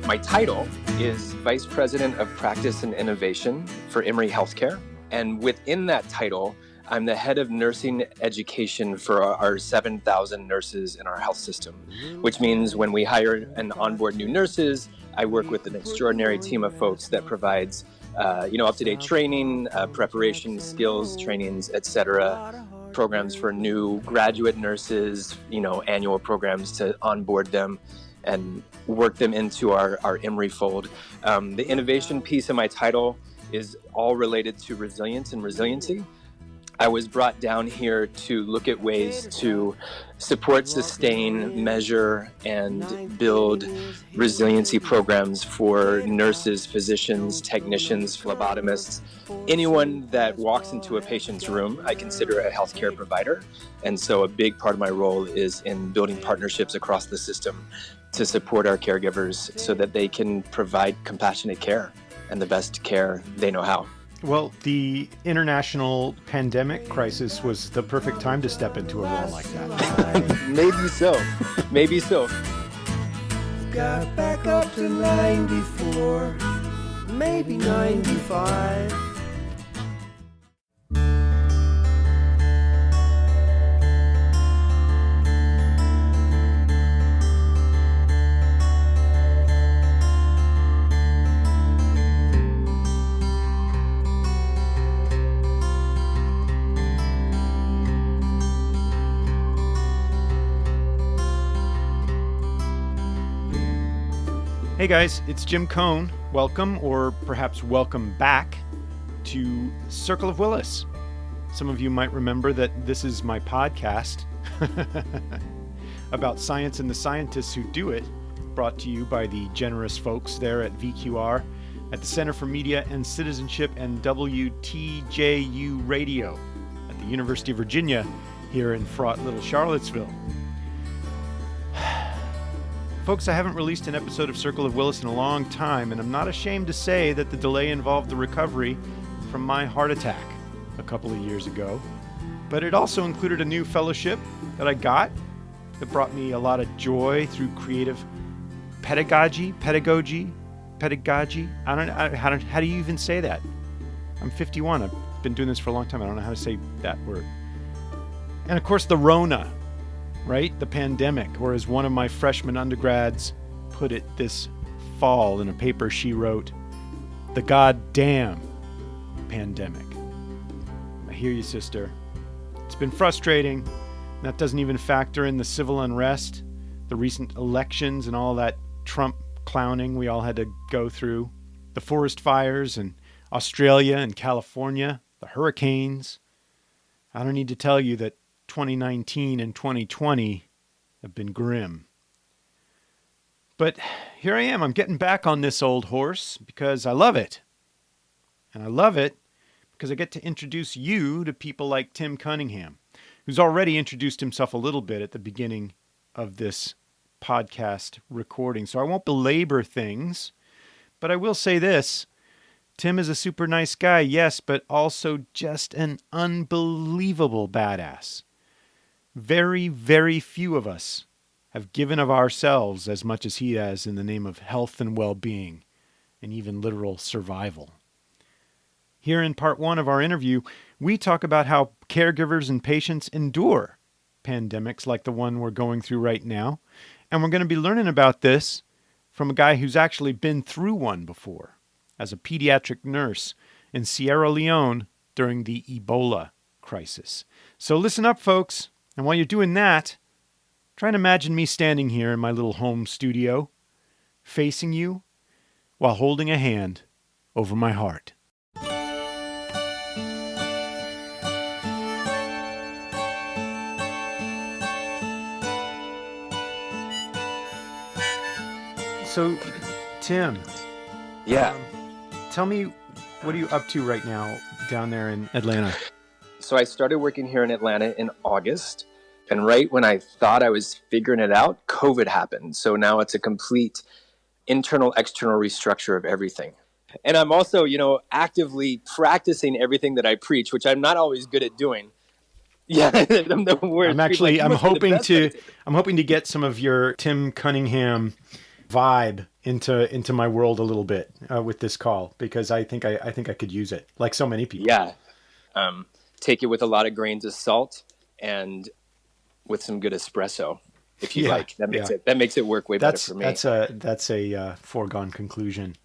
My title is Vice President of Practice and Innovation for Emory Healthcare. And within that title, I'm the head of nursing education for our 7,000 nurses in our health system, which means when we hire and onboard new nurses, I work with an extraordinary team of folks that provides up-to-date training, preparation, skills, trainings, etc., programs for new graduate nurses, annual programs to onboard them and work them into our Emory fold. The innovation piece of my title is all related to resilience and resiliency. I was brought down here to look at ways to support, sustain, measure, and build resiliency programs for nurses, physicians, technicians, phlebotomists. Anyone that walks into a patient's room, I consider a healthcare provider. And so a big part of my role is in building partnerships across the system to support our caregivers so that they can provide compassionate care and the best care they know how. Well, the international pandemic crisis was the perfect time to step into a role like that. Maybe so. Maybe so. Got back up to 94, maybe 95. Hey guys, it's Jim Cohn. Welcome, or perhaps welcome back, to Circle of Willis. Some of you might remember that this is my podcast about science and the scientists who do it, brought to you by the generous folks there at VQR, at the Center for Media and Citizenship, and WTJU Radio at the University of Virginia here in fraught little Charlottesville. Folks, I haven't released an episode of Circle of Willis in a long time, and I'm not ashamed to say that the delay involved the recovery from my heart attack a couple of years ago. But it also included a new fellowship that I got that brought me a lot of joy through creative pedagogy. I don't know, how do you even say that? I'm 51. I've been doing this for a long time. I don't know how to say that word. And of course, the Rona. Right? The pandemic, or as one of my freshman undergrads put it this fall in a paper she wrote, the goddamn pandemic. I hear you, sister. It's been frustrating. That doesn't even factor in the civil unrest, the recent elections and all that Trump clowning we all had to go through, the forest fires in Australia and California, the hurricanes. I don't need to tell you that 2019 and 2020 have been grim. But here I am. I'm getting back on this old horse because I love it. And I love it because I get to introduce you to people like Tim Cunningham, who's already introduced himself a little bit at the beginning of this podcast recording. So I won't belabor things, but I will say this. Tim is a super nice guy, yes, but also just an unbelievable badass. Very, very few of us have given of ourselves as much as he has in the name of health and well-being, and even literal survival. Here in part one of our interview, we talk about how caregivers and patients endure pandemics like the one we're going through right now, and we're going to be learning about this from a guy who's actually been through one before, as a pediatric nurse in Sierra Leone during the Ebola Crisis. So listen up, folks. And while you're doing that, try and imagine me standing here in my little home studio, facing you, while holding a hand over my heart. So, Tim. Yeah. Tell me, what are you up to right now down there in Atlanta? So I started working here in Atlanta in August. And right when I thought I was figuring it out, COVID happened. So now it's a complete internal, external restructure of everything. And I'm also, actively practicing everything that I preach, which I'm not always good at doing. Yeah, I'm hoping to get some of your Tim Cunningham vibe into my world a little bit with this call, because I think I could use it, like so many people. Yeah. Um, Take it with a lot of grains of salt and with some good espresso, if you Yeah, like. That makes yeah. it work way better That's for me. that's a that's a foregone conclusion.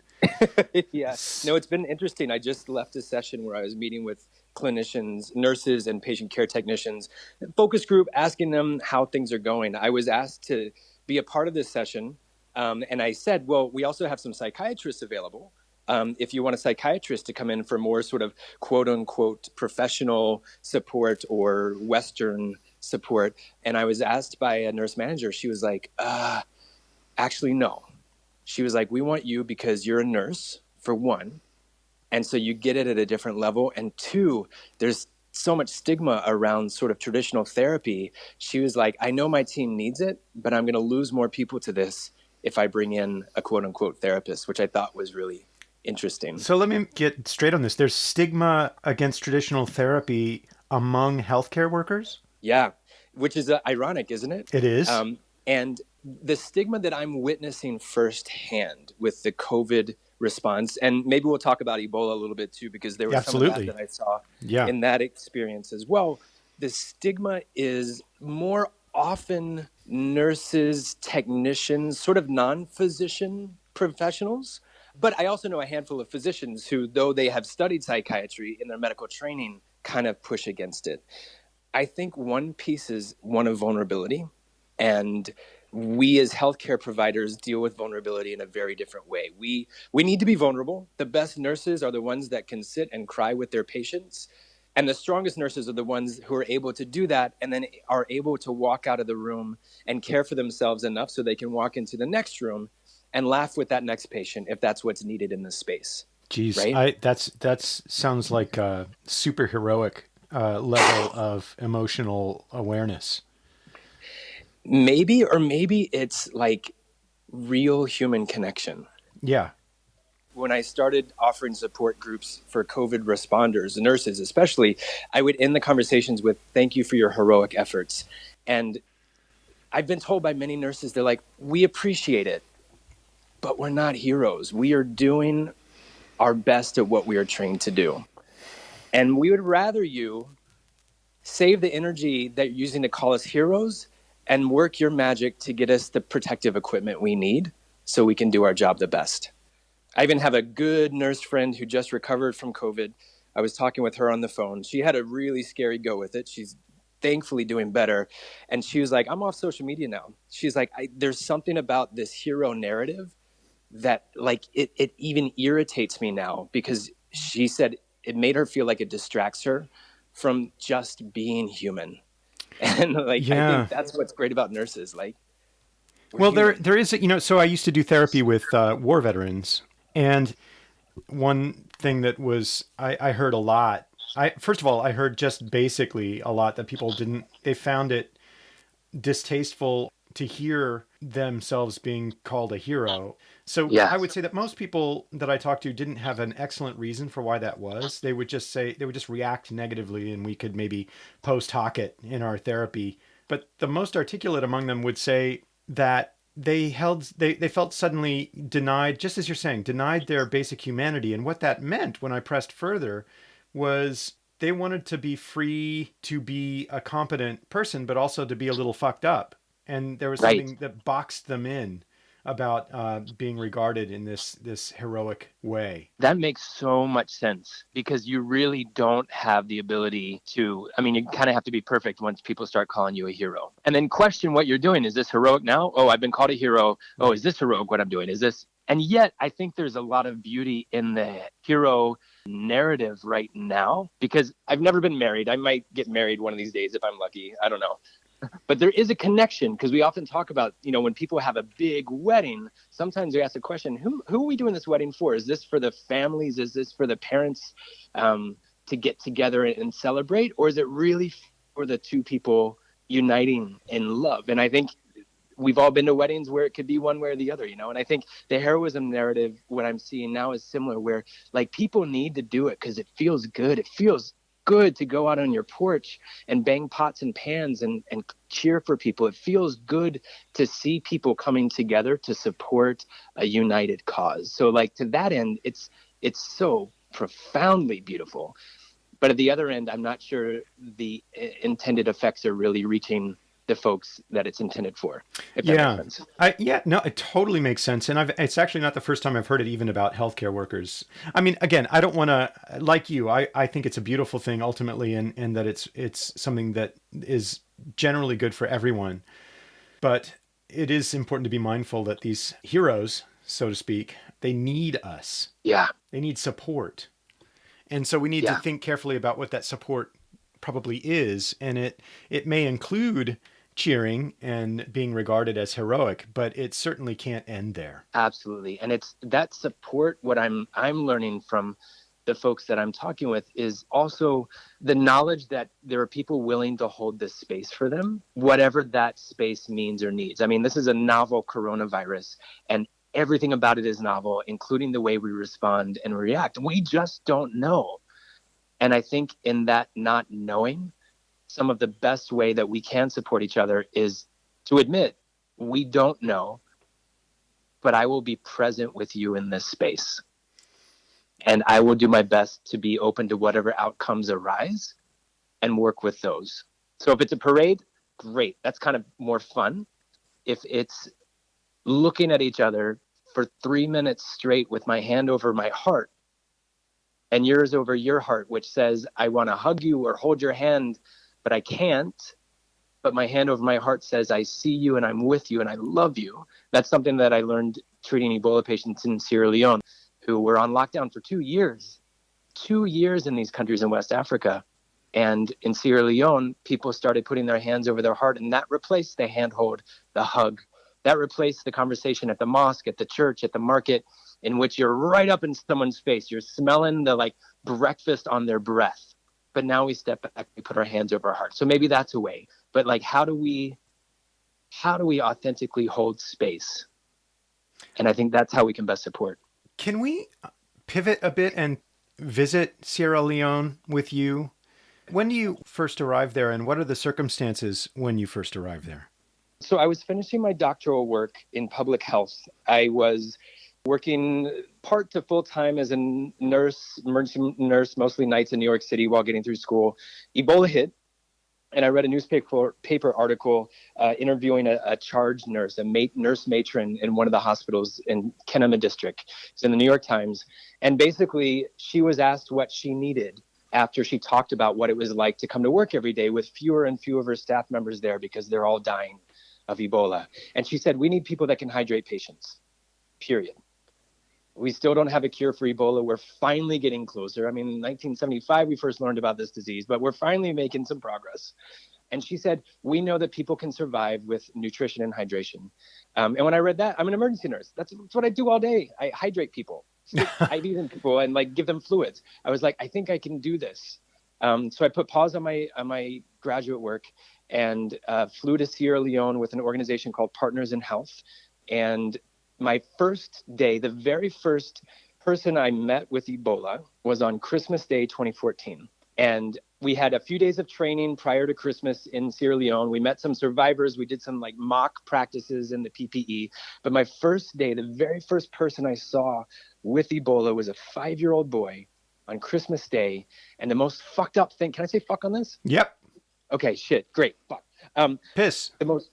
Yeah. No, it's been interesting. I just left a session where I was meeting with clinicians, nurses, and patient care technicians, focus group, asking them how things are going. I was asked to be a part of this session. And I said, well, we also have some psychiatrists available. If you want a psychiatrist to come in for more sort of quote unquote professional support or Western support. And I was asked by a nurse manager, she was like, actually, no. She was like, we want you because you're a nurse, for one. And so you get it at a different level. And two, there's so much stigma around sort of traditional therapy. She was like, I know my team needs it, but I'm going to lose more people to this if I bring in a quote unquote therapist, which I thought was really interesting. So let me get straight on this. There's stigma against traditional therapy among healthcare workers? Yeah, which is ironic, isn't it? It is. And the stigma that I'm witnessing firsthand with the COVID response, and maybe we'll talk about Ebola a little bit too, because there was some of Absolutely. that I saw Yeah. in that experience as well. The stigma is more often nurses, technicians, sort of non-physician professionals. But I also know a handful of physicians who, though they have studied psychiatry in their medical training, kind of push against it. I think one piece is one of vulnerability. And we as healthcare providers deal with vulnerability in a very different way. We need to be vulnerable. The best nurses are the ones that can sit and cry with their patients. And the strongest nurses are the ones who are able to do that and then are able to walk out of the room and care for themselves enough so they can walk into the next room and laugh with that next patient if that's what's needed in the space. Geez, Right? that's sounds like a super heroic level of emotional awareness. Maybe it's like real human connection. Yeah. When I started offering support groups for COVID responders, nurses especially, I would end the conversations with, thank you for your heroic efforts. And I've been told by many nurses, they're like, we appreciate it, but we're not heroes. We are doing our best at what we are trained to do. And we would rather you save the energy that you're using to call us heroes and work your magic to get us the protective equipment we need so we can do our job the best. I even have a good nurse friend who just recovered from COVID. I was talking with her on the phone. She had a really scary go with it. She's thankfully doing better. And she was like, I'm off social media now. She's like, there's something about this hero narrative that like it even irritates me now, because she said it made her feel like it distracts her from just being human. And like, I Yeah. think that's what's great about nurses. Like, Well, human. there is, so I used to do therapy with war veterans, and one thing that was I heard a lot. First of all, I heard just basically a lot that people didn't. They found it distasteful to hear themselves being called a hero. So Yeah. I would say that most people that I talked to didn't have an excellent reason for why that was. They would just react negatively, and we could maybe post hoc it in our therapy. But the most articulate among them would say that they felt suddenly denied, just as you're saying, denied their basic humanity. And what that meant, when I pressed further, was they wanted to be free to be a competent person, but also to be a little fucked up. And there was Right. something that boxed them in about being regarded in this heroic way. That makes so much sense, because you really don't have the ability to, I mean, you kind of have to be perfect once people start calling you a hero. And then question what you're doing. Is this heroic now? Oh, I've been called a hero. Oh, is this heroic what I'm doing? Is this? And yet I think there's a lot of beauty in the hero narrative right now, because I've never been married. I might get married one of these days if I'm lucky. I don't know. But there is a connection, because we often talk about, when people have a big wedding, sometimes they ask the question, who are we doing this wedding for? Is this for the families? Is this for the parents to get together and celebrate? Or is it really for the two people uniting in love? And I think we've all been to weddings where it could be one way or the other, and I think the heroism narrative, what I'm seeing now, is similar, where like people need to do it because it feels good. It feels good to go out on your porch and bang pots and pans and cheer for people. It feels good to see people coming together to support a united cause. So like to that end, it's so profoundly beautiful. But at the other end, I'm not sure the intended effects are really reaching the folks that it's intended for, if that makes sense. No, it totally makes sense. And it's actually not the first time I've heard it even about healthcare workers. I mean, again, I don't want to, like you, I think it's a beautiful thing ultimately, and that it's something that is generally good for everyone. But it is important to be mindful that these heroes, so to speak, they need us. Yeah. They need support. And so we need to think carefully about what that support probably is. And it may include cheering and being regarded as heroic, but it certainly can't end there. Absolutely. And it's that support, what I'm learning from the folks that I'm talking with, is also the knowledge that there are people willing to hold this space for them, whatever that space means or needs. I mean, this is a novel coronavirus, and everything about it is novel, including the way we respond and react. We just don't know. And I think in that not knowing, some of the best way that we can support each other is to admit we don't know, but I will be present with you in this space. And I will do my best to be open to whatever outcomes arise and work with those. So if it's a parade, great. That's kind of more fun. If it's looking at each other for 3 minutes straight with my hand over my heart and yours over your heart, which says, I want to hug you or hold your hand, but I can't. But my hand over my heart says, I see you and I'm with you and I love you. That's something that I learned treating Ebola patients in Sierra Leone who were on lockdown for 2 years. 2 years in these countries in West Africa. And in Sierra Leone, people started putting their hands over their heart, and that replaced the handhold, the hug. That replaced the conversation at the mosque, at the church, at the market, in which you're right up in someone's face. You're smelling the breakfast on their breath. But now we step back, we put our hands over our heart. So maybe that's a way. But how do we authentically hold space? And I think that's how we can best support. Can we pivot a bit and visit Sierra Leone with you? When do you first arrive there, and what are the circumstances when you first arrived there? So I was finishing my doctoral work in public health. I was working part to full-time as a nurse, emergency nurse, mostly nights in New York City while getting through school. Ebola hit, and I read a newspaper article interviewing a charge nurse, nurse matron in one of the hospitals in Kenema district. It's in the New York Times. And basically, she was asked what she needed after she talked about what it was like to come to work every day with fewer and fewer of her staff members there because they're all dying of Ebola. And she said, we need people that can hydrate patients, period. We still don't have a cure for Ebola. We're finally getting closer. I mean, in 1975, we first learned about this disease, but we're finally making some progress. And she said, we know that people can survive with nutrition and hydration. And when I read that, I'm an emergency nurse. That's what I do all day. I hydrate people, stick IVs in people and give them fluids. I was like, I think I can do this. So I put pause on my graduate work and flew to Sierra Leone with an organization called Partners in Health. And my first day, the very first person I met with Ebola was on Christmas Day 2014. And we had a few days of training prior to Christmas in Sierra Leone. We met some survivors. We did some mock practices in the PPE. But my first day, the very first person I saw with Ebola was a 5-year-old boy on Christmas Day. And the most fucked up thing, can I say fuck on this? Yep. Okay, shit, great, fuck. Piss. The most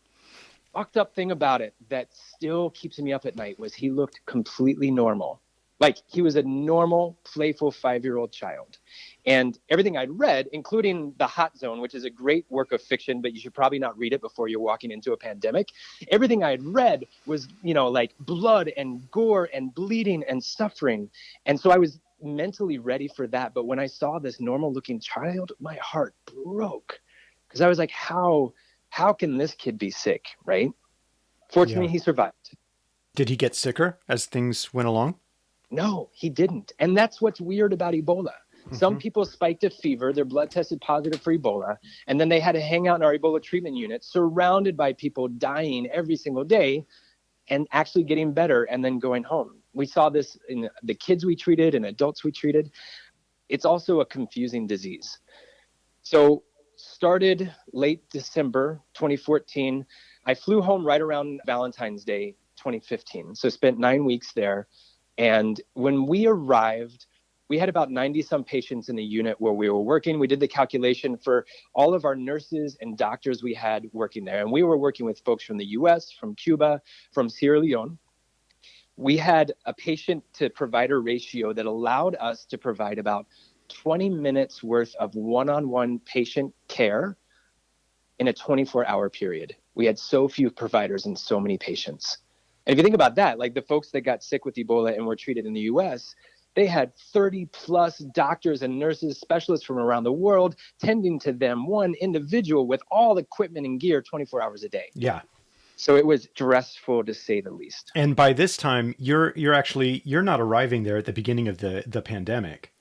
fucked up thing about it that still keeps me up at night was he looked completely normal. He was a normal, playful 5-year-old child. And everything I'd read, including The Hot Zone, which is a great work of fiction, but you should probably not read it before you're walking into a pandemic. Everything I had read was, blood and gore and bleeding and suffering. And so I was mentally ready for that. But when I saw this normal looking child, my heart broke because I was like, how can this kid be sick, right? Fortunately, He survived. Did he get sicker as things went along? No, he didn't. And that's what's weird about Ebola. Mm-hmm. Some people spiked a fever, their blood tested positive for Ebola, and then they had to hang out in our Ebola treatment unit, surrounded by people dying every single day and actually getting better and then going home. We saw this in the kids we treated and adults we treated. it's also a confusing disease. So started late December 2014. I flew home right around Valentine's Day 2015. So spent 9 weeks there. And when we arrived, we had about 90 some patients in the unit where we were working. We did the calculation for all of our nurses and doctors we had working there. And we were working with folks from the US, from Cuba, from Sierra Leone. We had a patient to provider ratio that allowed us to provide about 20 minutes worth of one-on-one patient care in a 24-hour period. We had so few providers and so many patients. And if you think about that, like the folks that got sick with Ebola and were treated in the US, they had 30 plus doctors and nurses, specialists from around the world tending to them, one individual with all equipment and gear 24 hours a day. Yeah. So it was stressful to say the least. And by this time, you're not arriving there at the beginning of the pandemic.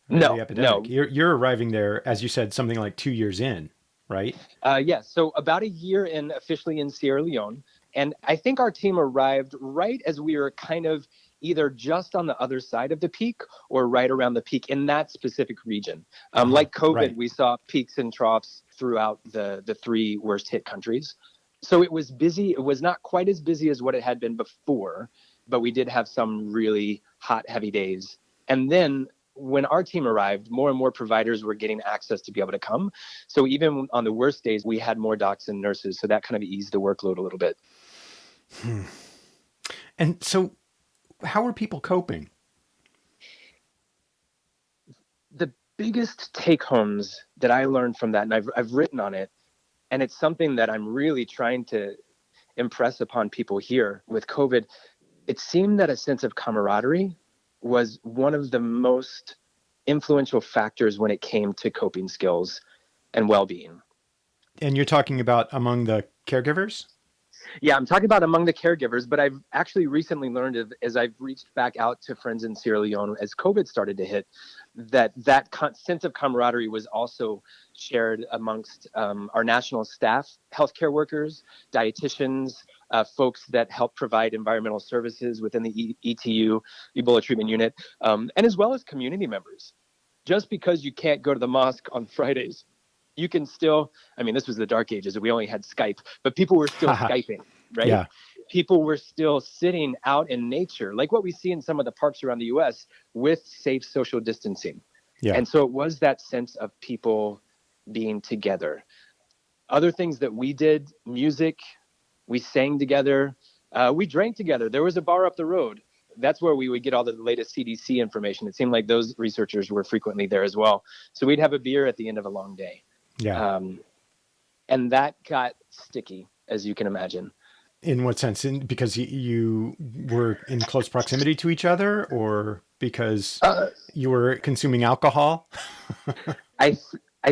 No, the epidemic. no. You're arriving there, as you said, something like 2 years in, right? Yes. So about a year in, officially in Sierra Leone. And I think our team arrived right as we were kind of either just on the other side of the peak or right around the peak in that specific region. Like COVID, right. We saw peaks and troughs throughout the three worst hit countries. So it was busy. It was not quite as busy as what it had been before, but we did have some really hot, heavy days. And then when our team arrived, more and more providers were getting access to be able to come. So even on the worst days, we had more docs and nurses. So that kind of eased the workload a little bit. And so how are people coping? The biggest take homes that I learned from that, and I've written on it, and it's something that I'm really trying to impress upon people here with COVID. It seemed that a sense of camaraderie was one of the most influential factors when it came to coping skills and well-being. And you're talking about among the caregivers? Yeah, I'm talking about among the caregivers, but I've actually recently learned as I've reached back out to friends in Sierra Leone as COVID started to hit, that sense of camaraderie was also shared amongst our national staff, healthcare workers, dietitians, folks that help provide environmental services within the ETU, Ebola Treatment Unit, and as well as community members. Just because you can't go to the mosque on Fridays, you can still, I mean, this was the dark ages, we only had Skype, but people were still Skyping, right? Yeah. People were still sitting out in nature, like what we see in some of the parks around the US with safe social distancing. Yeah. And so it was that sense of people being together. Other things that we did, music, we sang together, we drank together. There was a bar up the road. That's where we would get all the latest CDC information. It seemed like those researchers were frequently there as well. So we'd have a beer at the end of a long day. Yeah. And that got sticky, as you can imagine. In what sense? Because you were in close proximity to each other, or because you were consuming alcohol? I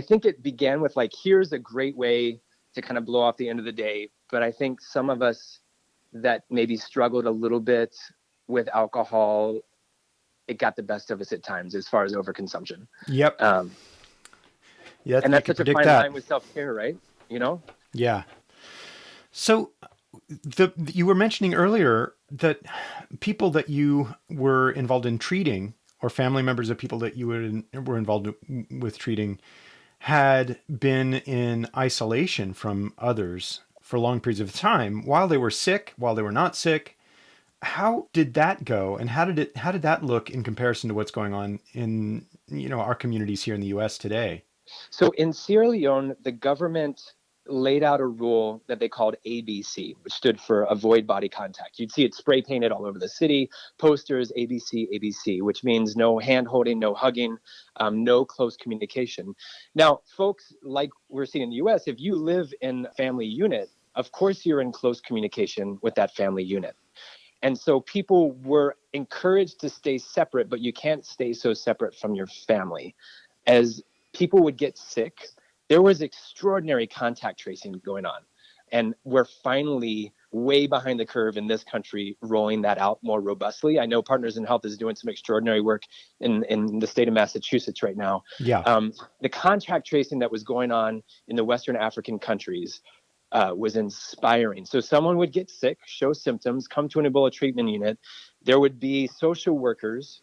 think it began with like, here's a great way to kind of blow off the end of the day. But I think some of us that maybe struggled a little bit with alcohol, it got the best of us at times as far as overconsumption. Yep. Yeah, and that's such a fine line with self-care, right? You know? Yeah. So you were mentioning earlier that people that you were involved in treating, or family members of people that you were involved with treating, had been in isolation from others for long periods of time while they were sick, while they were not sick. How did that go, and how did that look in comparison to what's going on in our communities here in the U.S. today? So in Sierra Leone, the government laid out a rule that they called ABC, which stood for avoid body contact. You'd see it spray painted all over the city, posters, ABC, ABC, which means no hand holding, no hugging, no close communication. Now, folks, like we're seeing in the US, if you live in a family unit, of course you're in close communication with that family unit. And so people were encouraged to stay separate, but you can't stay so separate from your family. As people would get sick, there was extraordinary contact tracing going on. And we're finally way behind the curve in this country, rolling that out more robustly. I know Partners in Health is doing some extraordinary work in the state of Massachusetts right now. Yeah. The contact tracing that was going on in the Western African countries was inspiring. So someone would get sick, show symptoms, come to an Ebola treatment unit. There would be social workers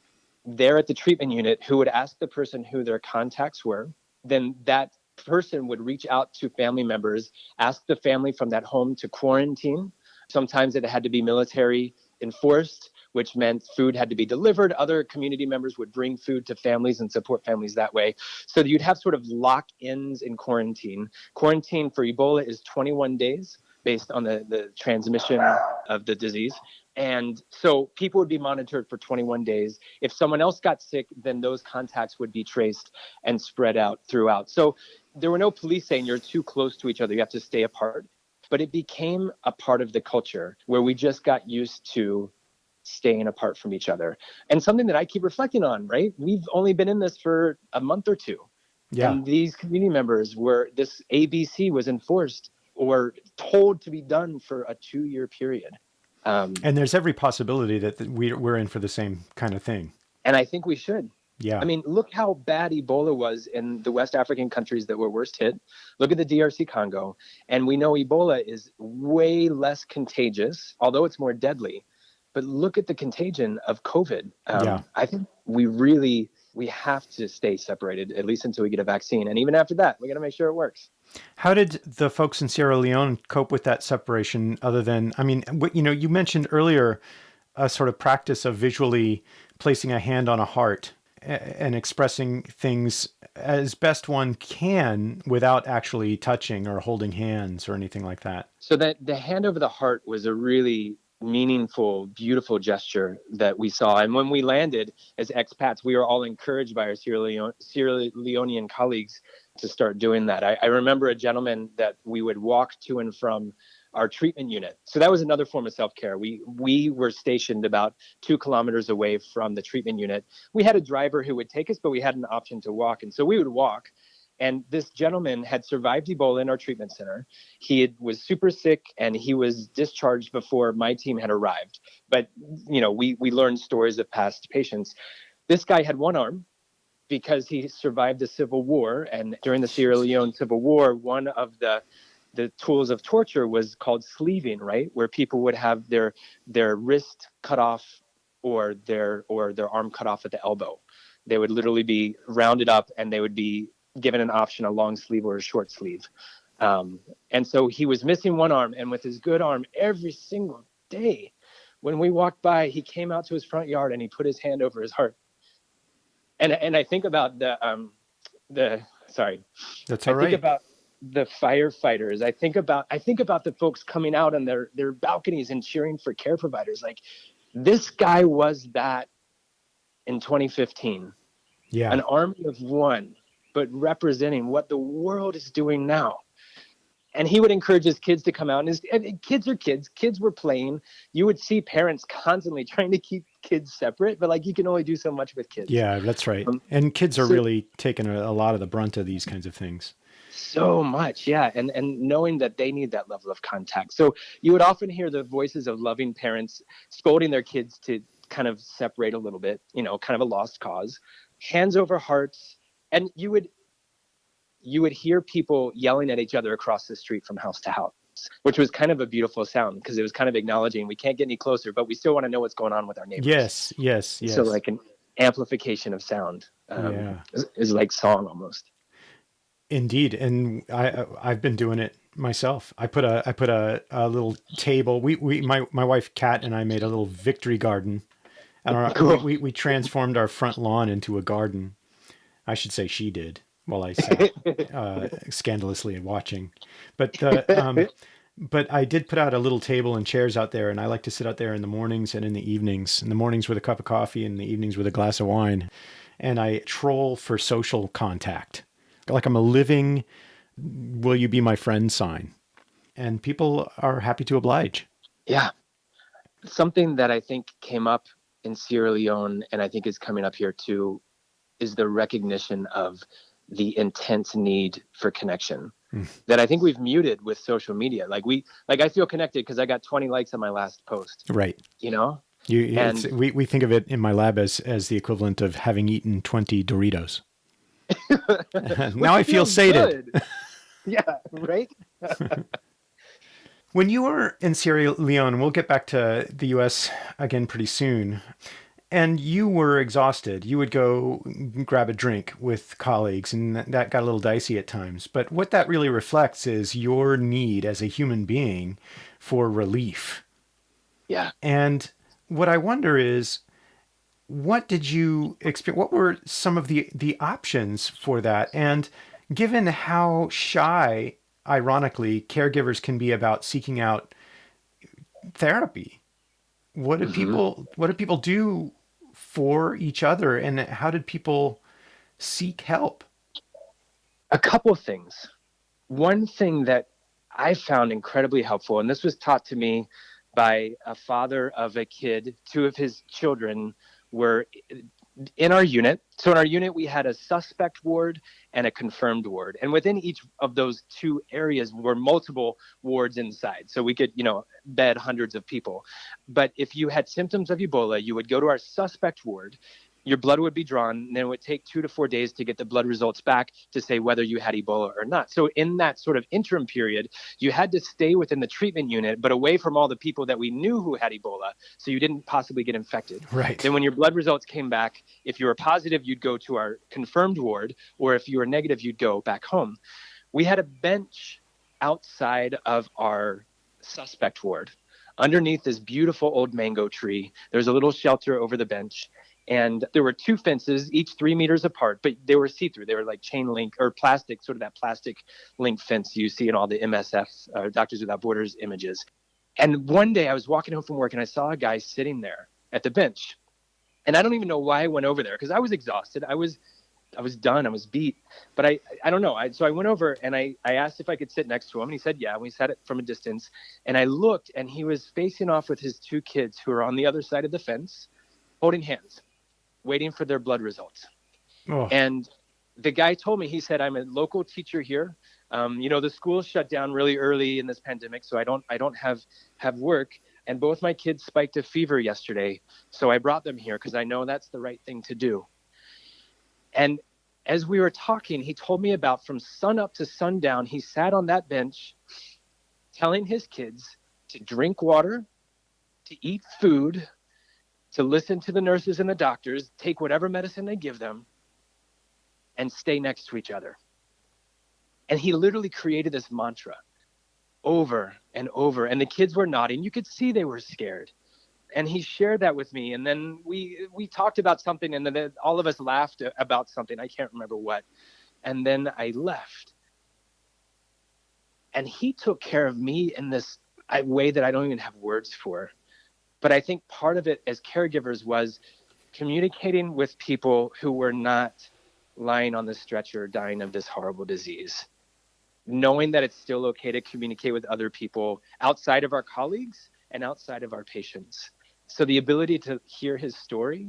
there at the treatment unit who would ask the person who their contacts were. Then that person would reach out to family members, ask the family from that home to quarantine. Sometimes it had to be military enforced, which meant food had to be delivered. Other community members would bring food to families and support families that way. So you'd have sort of lock-ins in quarantine. Quarantine for Ebola is 21 days based on the transmission of the disease. And so people would be monitored for 21 days. If someone else got sick, then those contacts would be traced and spread out throughout. So there were no police saying you're too close to each other, you have to stay apart. But it became a part of the culture where we just got used to staying apart from each other. And something that I keep reflecting on, right? We've only been in this for a month or two. Yeah. And these community members were, this ABC was enforced or told to be done for a 2-year period. And there's every possibility that we're in for the same kind of thing. And I think we should. Yeah. I mean, look how bad Ebola was in the West African countries that were worst hit. Look at the DRC Congo. And we know Ebola is way less contagious, although it's more deadly. But look at the contagion of COVID. I think we have to stay separated, at least until we get a vaccine. And even after that, we got to make sure it works. How did the folks in Sierra Leone cope with that separation other than, I mean, you mentioned earlier a sort of practice of visually placing a hand on a heart and expressing things as best one can without actually touching or holding hands or anything like that. So that the hand over the heart was a really meaningful, beautiful gesture that we saw. And when we landed as expats, we were all encouraged by our Sierra Leonean colleagues to start doing that. I remember a gentleman that we would walk to and from our treatment unit. So that was another form of self-care. We were stationed about 2 kilometers away from the treatment unit. We had a driver who would take us, but we had an option to walk. And so we would walk. And this gentleman had survived Ebola in our treatment center. Was super sick and he was discharged before my team had arrived. But, we learned stories of past patients. This guy had one arm because he survived the civil war. And during the Sierra Leone civil war, one of the tools of torture was called sleeving, right? Where people would have their wrist cut off or their arm cut off at the elbow. They would literally be rounded up and they would be given an option, a long sleeve or a short sleeve. And so he was missing one arm, and with his good arm, every single day when we walked by, he came out to his front yard and he put his hand over his heart. And I think about That's all right. think about the firefighters. I think about the folks coming out on their balconies and cheering for care providers. Like, this guy was that in 2015. Yeah. An army of one, but representing what the world is doing now. And he would encourage his kids to come out. And kids are kids. Kids were playing. You would see parents constantly trying to keep kids separate, but you can only do so much with kids. Yeah, that's right. And kids are really taking a lot of the brunt of these kinds of things. So much, yeah. And knowing that they need that level of contact. So you would often hear the voices of loving parents scolding their kids to kind of separate a little bit, kind of a lost cause. Hands over hearts. And you would hear people yelling at each other across the street from house to house, which was kind of a beautiful sound because it was kind of acknowledging we can't get any closer, but we still want to know what's going on with our neighbors. Yes. So like an amplification of sound is like song almost. Indeed. And I've been doing it myself. I put a little table. My wife Kat and I made a little victory garden, and Cool. we transformed our front lawn into a garden. I should say she did while I sat scandalously watching. But I did put out a little table and chairs out there, and I like to sit out there in the mornings and in the evenings. In the mornings with a cup of coffee, and in the evenings with a glass of wine. And I troll for social contact. Like I'm a living, will you be my friend sign. And people are happy to oblige. Yeah. Something that I think came up in Sierra Leone, and I think is coming up here too, is the recognition of the intense need for connection that I think we've muted with social media. I feel connected because I got 20 likes on my last post. Right. We think of it in my lab as the equivalent of having eaten 20 Doritos. Now I feel sated. Yeah, right? When you were in Sierra Leone, we'll get back to the U.S. again pretty soon. And you were exhausted. You would go grab a drink with colleagues, and that got a little dicey at times. But what that really reflects is your need as a human being for relief. Yeah. And what I wonder is, what did you experience? What were some of the options for that? And given how shy, ironically, caregivers can be about seeking out therapy, hmm what did people do for each other, and how did people seek help? A couple of things. One thing that I found incredibly helpful, and this was taught to me by a father of a kid, two of his children were in our unit. So in our unit, we had a suspect ward and a confirmed ward. And within each of those two areas were multiple wards inside. So we could, bed hundreds of people. But if you had symptoms of Ebola, you would go to our suspect ward. Your blood would be drawn, and then it would take 2 to 4 days to get the blood results back to say whether you had Ebola or not. So in that sort of interim period, you had to stay within the treatment unit, but away from all the people that we knew who had Ebola, so you didn't possibly get infected. Right. Then when your blood results came back, if you were positive, you'd go to our confirmed ward, or if you were negative, you'd go back home. We had a bench outside of our suspect ward. Underneath this beautiful old mango tree, there's a little shelter over the bench. And there were two fences, each 3 meters apart, but they were see-through. They were like chain link or plastic, sort of that plastic link fence you see in all the MSF, Doctors Without Borders images. And one day I was walking home from work and I saw a guy sitting there at the bench. And I don't even know why I went over there because I was exhausted. I was done. I was beat. But I don't know. So I went over and I asked if I could sit next to him. And he said, yeah. And we sat it from a distance. And I looked and he was facing off with his two kids who were on the other side of the fence, holding hands, waiting for their blood results. Oh. And the guy told me, he said, I'm a local teacher here. The school shut down really early in this pandemic, so I don't have work. And both my kids spiked a fever yesterday, so I brought them here because I know that's the right thing to do. And as we were talking, he told me about from sun up to sundown, he sat on that bench telling his kids to drink water, to eat food, to listen to the nurses and the doctors, take whatever medicine they give them, and stay next to each other. And he literally created this mantra over and over. And the kids were nodding. You could see they were scared. And he shared that with me. And then we talked about something, and then all of us laughed about something. I can't remember what. And then I left. And he took care of me in this way that I don't even have words for. But I think part of it as caregivers was communicating with people who were not lying on the stretcher dying of this horrible disease. Knowing that it's still okay to communicate with other people outside of our colleagues and outside of our patients. So the ability to hear his story,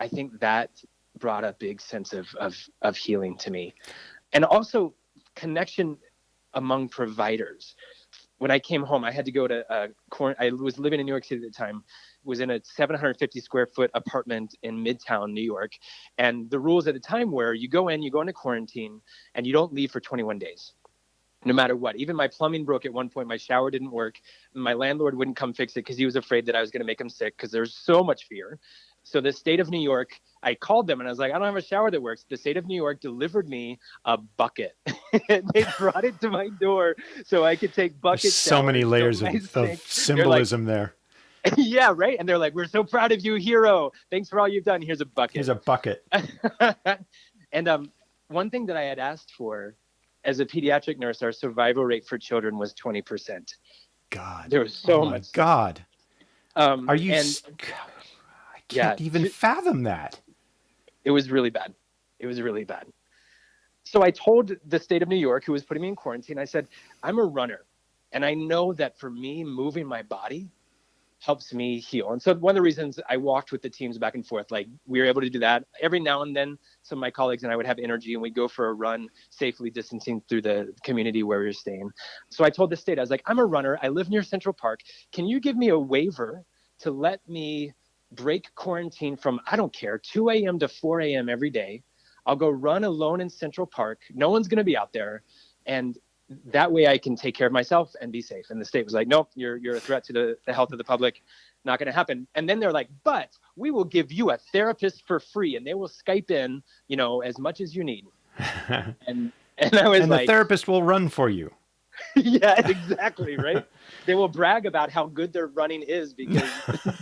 I think that brought a big sense of healing to me. And also connection among providers. When I came home, I had to go to I was living in New York City at the time, was in a 750 square foot apartment in Midtown, New York. And the rules at the time were you go into quarantine and you don't leave for 21 days, no matter what. Even my plumbing broke at one point. My shower didn't work. My landlord wouldn't come fix it because he was afraid that I was going to make him sick because there's so much fear. So the state of New York, I called them and I was like, I don't have a shower that works. The state of New York delivered me a bucket. They brought it to my door so I could take bucket showers. So many layers of symbolism there. Yeah, right. And they're like, we're so proud of you, hero. Thanks for all you've done. Here's a bucket. Here's a bucket. And one thing that I had asked for as a pediatric nurse, our survival rate for children was 20%. God. There was so much. God. Are you... I can't Yeah, even fathom that. It was really bad. It was really bad. So I told the state of New York, who was putting me in quarantine, I said, I'm a runner. And I know that for me, moving my body helps me heal. And so one of the reasons I walked with the teams back and forth, like we were able to do that. Every now and then, some of my colleagues and I would have energy and we'd go for a run, safely distancing through the community where we were staying. So I told the state, I was like, I'm a runner. I live near Central Park. Can you give me a waiver to let me break quarantine from, I don't care, 2 a.m. to 4 a.m. every day? I'll go run alone in Central Park. No one's going to be out there. And that way I can take care of myself and be safe. And the state was like, nope, you're a threat to the health of the public. not going to happen. And then they're like, but we will give you a therapist for free, and they will Skype in, as much as you need. And I was And the therapist will run for you. Yeah, exactly. Right. They will brag about how good their running is because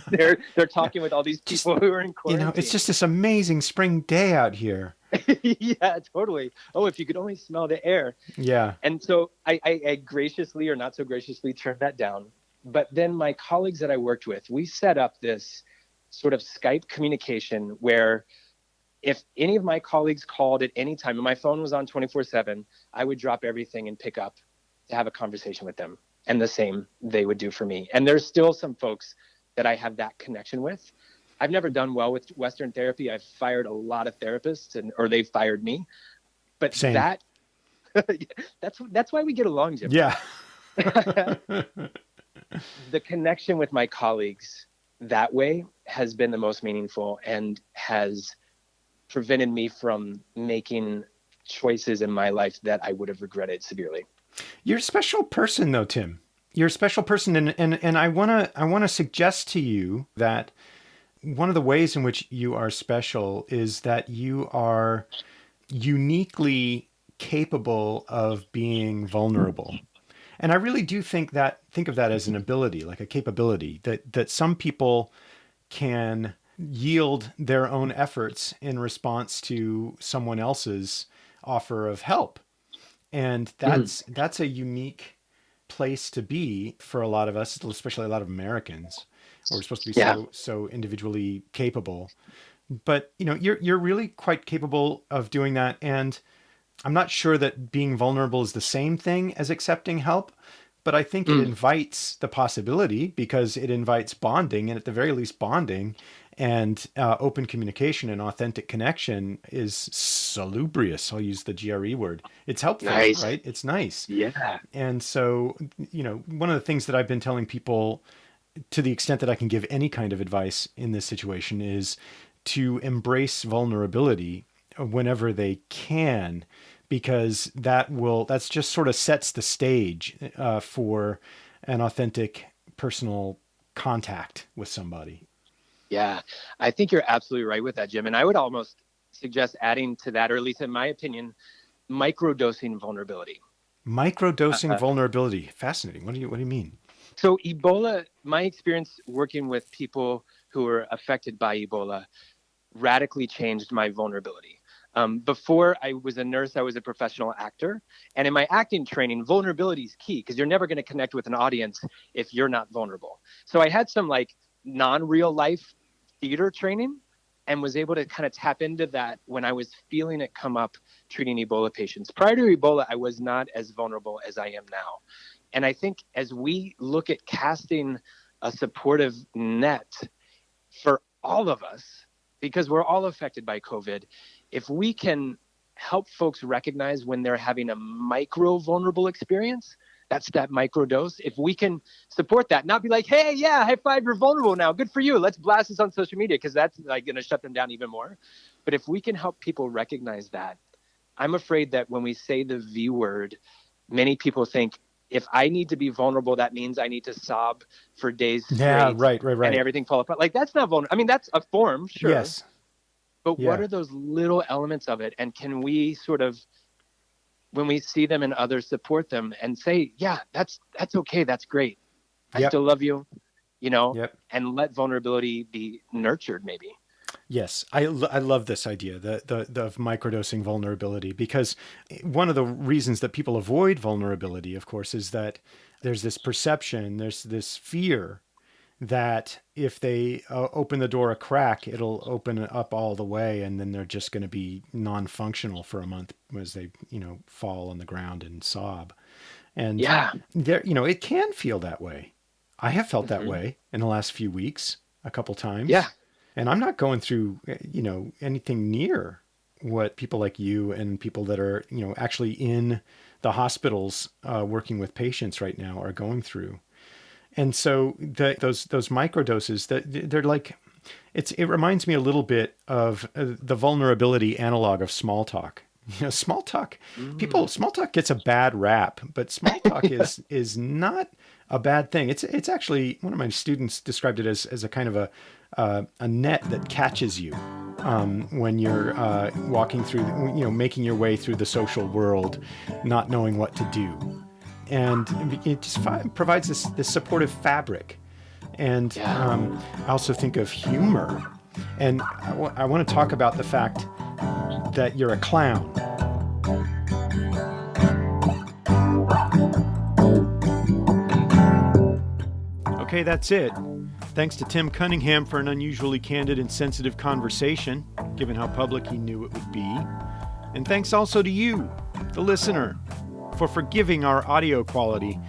they're talking with all these people who are in quarantine. It's just this amazing spring day out here. Yeah, totally. Oh, if you could only smell the air. Yeah. And so I graciously or not so graciously turned that down. But then my colleagues that I worked with, we set up this sort of Skype communication where if any of my colleagues called at any time and my phone was on 24/7, I would drop everything and pick up to have a conversation with them. And the same they would do for me. And there's still some folks that I have that connection with. I've never done well with Western therapy. I've fired a lot of therapists or they've fired me. But Same. that's why we get along, Jim. Yeah. The connection with my colleagues that way has been the most meaningful and has prevented me from making choices in my life that I would have regretted severely. You're a special person though, Tim. You're a special person. And I wanna suggest to you that one of the ways in which you are special is that you are uniquely capable of being vulnerable. And I really do think of that as an ability, like a capability that some people can yield their own efforts in response to someone else's offer of help. And that's a unique place to be for a lot of us, especially a lot of Americans. We're supposed to be so individually capable. But you're really quite capable of doing that. And I'm not sure that being vulnerable is the same thing as accepting help, but I think it invites the possibility because it invites bonding, and at the very least bonding and open communication and authentic connection is salubrious. I'll use the GRE word. It's helpful, nice. Right? It's nice. Yeah. And so, one of the things that I've been telling people, to the extent that I can give any kind of advice in this situation, is to embrace vulnerability whenever they can, because that's just sort of sets the stage for an authentic personal contact with somebody. Yeah, I think you're absolutely right with that, Jim. And I would almost suggest adding to that, or at least in my opinion, microdosing vulnerability. Microdosing vulnerability. Fascinating. What do you mean? So Ebola, my experience working with people who were affected by Ebola radically changed my vulnerability. Before I was a nurse, I was a professional actor. And in my acting training, vulnerability is key because you're never going to connect with an audience if you're not vulnerable. So I had some non-real life theater training and was able to kind of tap into that when I was feeling it come up treating Ebola patients. Prior to Ebola, I was not as vulnerable as I am now. And I think as we look at casting a supportive net for all of us, because we're all affected by COVID, if we can help folks recognize when they're having a micro vulnerable experience, that's that micro dose. If we can support that, not be like, hey, yeah, high five, you're vulnerable now. Good for you. Let's blast this on social media because that's going to shut them down even more. But if we can help people recognize that, I'm afraid that when we say the V word, many people think if I need to be vulnerable, that means I need to sob for days straight. Yeah, right. And everything fall apart. That's not vulnerable. I mean, that's a form, sure. Yes. But what are those little elements of it? And can we sort of, when we see them and others, support them and say, yeah, that's okay. That's great. I still love you, and let vulnerability be nurtured maybe. Yes, I love this idea, the of microdosing vulnerability, because one of the reasons that people avoid vulnerability, of course, is that there's this perception, there's this fear that if they open the door a crack, it'll open it up all the way, and then they're just going to be non-functional for a month as they, fall on the ground and sob. And there, it can feel that way. I have felt that way in the last few weeks, a couple times. Yeah. And I'm not going through, anything near what people like you and people that are, actually in the hospitals working with patients right now are going through. And so those microdoses, they're like, it reminds me a little bit of the vulnerability analog of small talk, Small talk, small talk gets a bad rap, but small talk is not a bad thing. It's actually, one of my students described it as a kind of a net that catches you when you're walking through, making your way through the social world, not knowing what to do. And it just provides this supportive fabric. And I also think of humor. And I want to talk about the fact that you're a clown. Okay, that's it. Thanks to Tim Cunningham for an unusually candid and sensitive conversation, given how public he knew it would be. And thanks also to you, the listener, for forgiving our audio quality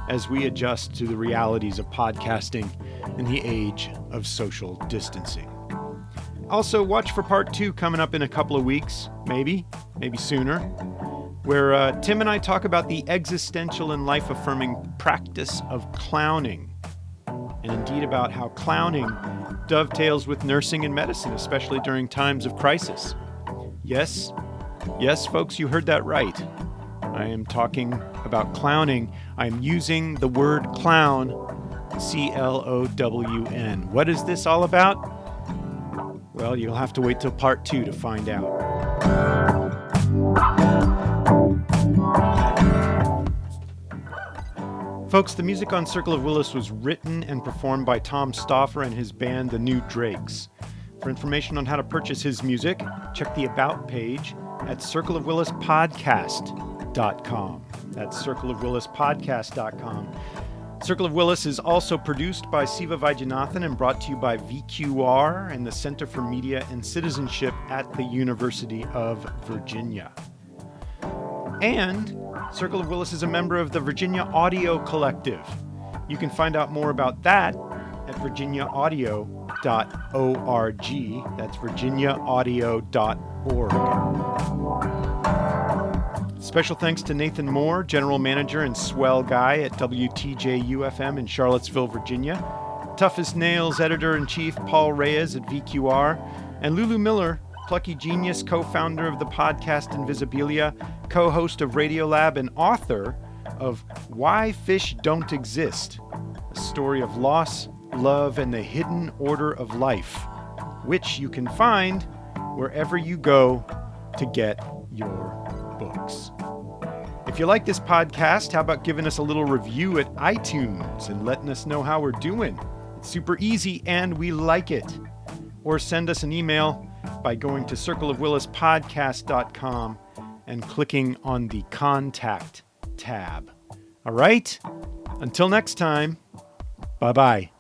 as we adjust to the realities of podcasting in the age of social distancing. Also, watch for part 2 coming up in a couple of weeks, maybe sooner, where Tim and I talk about the existential and life-affirming practice of clowning, and indeed about how clowning dovetails with nursing and medicine, especially during times of crisis. Yes, folks, you heard that right. I am talking about clowning. I'm using the word clown, C-L-O-W-N. What is this all about? Well, you'll have to wait till part 2 to find out. Folks, the music on Circle of Willis was written and performed by Tom Stauffer and his band, The New Drakes. For information on how to purchase his music, check the About page at circleofwillispodcast.com. That's circleofwillispodcast.com. Circle of Willis is also produced by Siva Vaidyanathan and brought to you by VQR and the Center for Media and Citizenship at the University of Virginia. And Circle of Willis is a member of the Virginia Audio Collective. You can find out more about that at virginiaaudio.org. That's virginiaaudio.org. Special thanks to Nathan Moore, General Manager and swell guy at WTJU-FM in Charlottesville, Virginia, Tough as Nails Editor-in-Chief Paul Reyes at VQR, and Lulu Miller, plucky genius, co-founder of the podcast Invisibilia, co-host of Radiolab, and author of Why Fish Don't Exist, a story of loss, love, and the hidden order of life, which you can find wherever you go to get your books. If you like this podcast, how about giving us a little review at iTunes and letting us know how we're doing? It's super easy and we like it. Or send us an email by going to circleofwillispodcast.com and clicking on the Contact tab. All right? Until next time, bye-bye.